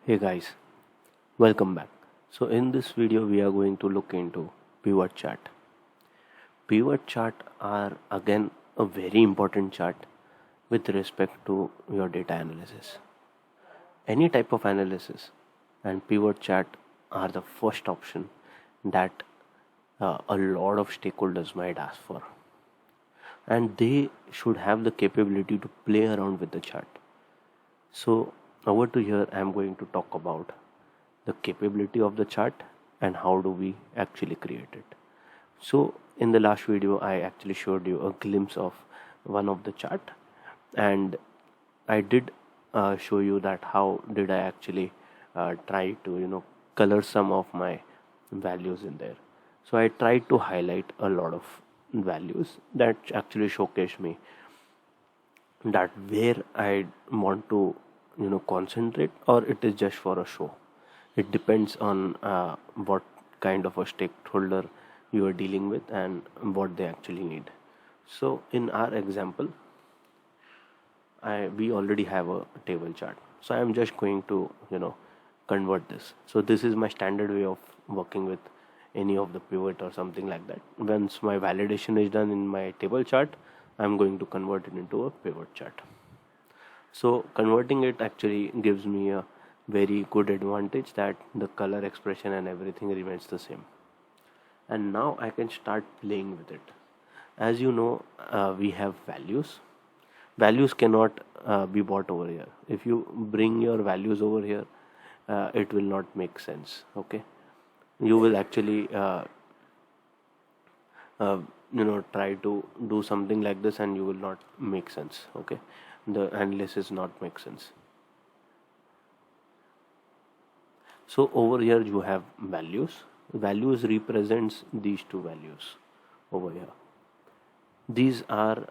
Hey guys, welcome back. So in this video we are going to look into pivot chart. Pivot chart are again a very important chart with respect to your data analysis. Any type of analysis and pivot chart are the first option that a lot of stakeholders might ask for, and they should have the capability to play around with the chart. So over to here I'm going to talk about the capability of the chart and how do we actually create it. So in the last video I actually showed you a glimpse of one of the chart, and I did show you that how did I actually try to color some of my values in there. So I tried to highlight a lot of values that actually showcase me that where I want to concentrate, or it is just for a show. It depends on what kind of a stakeholder you are dealing with and what they actually need. So in our example, we already have a table chart, so I am just going to convert this. So this is my standard way of working with any of the pivot or something like that. Once my validation is done in my table chart, I'm going to convert it into a pivot chart. So converting it actually gives me a very good advantage that the color expression and everything remains the same. And now I can start playing with it. As you know, we have values. Values cannot be bought over here. If you bring your values over here, it will not make sense. Okay, you will actually try to do something like this and you will not make sense. Okay, the analysis not make sense. So over here you have values. Values represents these two values over here. These are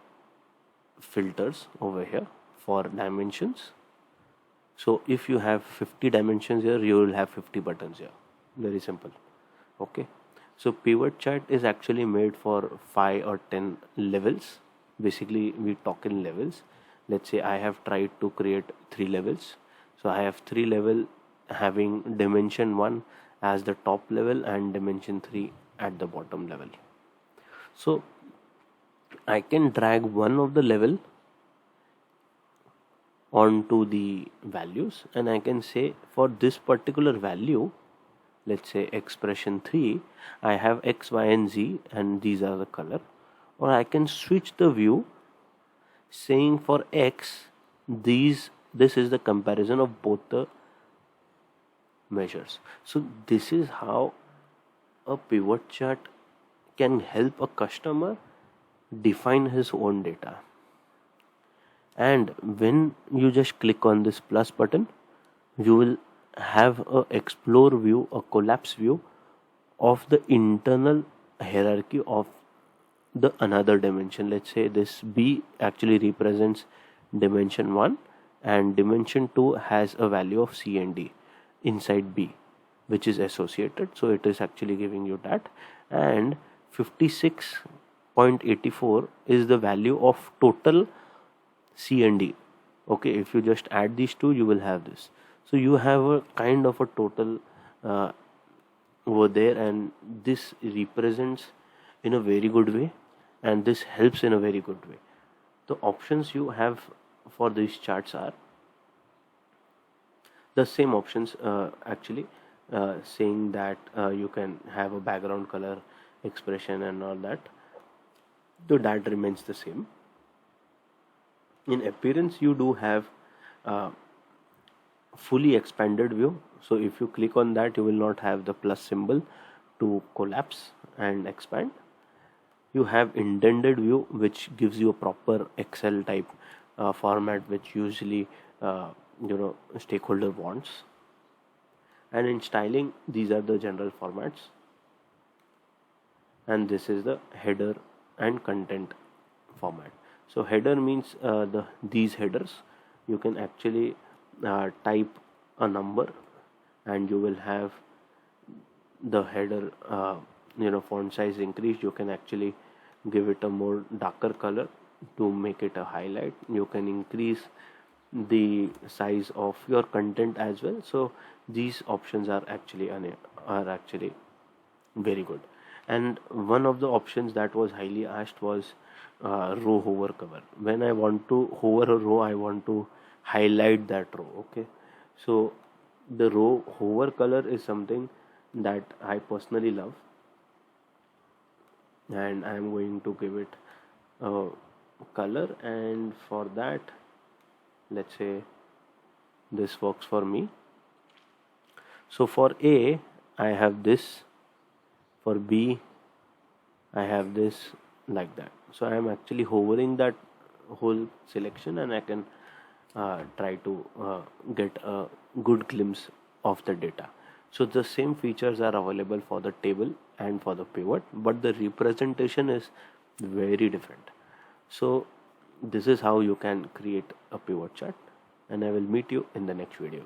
filters over here for dimensions. So if you have 50 dimensions here, you will have 50 buttons here. Very simple. Okay, so pivot chart is actually made for 5 or 10 levels. Basically we talk in levels. Let's say I have tried to create 3 levels. So I have 3 level having dimension 1 as the top level and dimension 3 at the bottom level. So I can drag one of the level onto the values, and I can say for this particular value, let's say expression 3, I have x, y and z and these are the color. Or I can switch the view saying for x, this is the comparison of both the measures. So this is how a pivot chart can help a customer define his own data. And when you just click on this plus button, you will have a explore view, a collapse view of the internal hierarchy of the another dimension. Let's say this b actually represents dimension 1 and dimension 2 has a value of c and d inside b, which is associated, so it is actually giving you that. And 56.84 is the value of total c and d. Okay, if you just add these two, you will have this. So you have a kind of a total over there, and this represents in a very good way, and this helps in a very good way. The options you have for these charts are the same options, actually saying that you can have a background color expression and all that, so that remains the same. In appearance you do have fully expanded view. So if you click on that, you will not have the plus symbol to collapse and expand. You have indented view, which gives you a proper Excel type format, which usually stakeholder wants. And in styling, these are the general formats, and this is the header and content format. So header means these headers you can actually type a number and you will have the header font size increased. You can actually give it a more darker color to make it a highlight. You can increase the size of your content as well. So these options are actually very good. And one of the options that was highly asked was row hover cover. When I want to hover a row, I want to highlight that row. Okay, so the row hover color is something that I personally love, and I am going to give it a color. And for that, let's say this works for me. So for A, I have this. For B, I have this, like that. So I am actually hovering that whole selection, and I can try to get a good glimpse of the data. So the same features are available for the table and for the pivot, but the representation is very different. So this is how you can create a pivot chart, and I will meet you in the next video.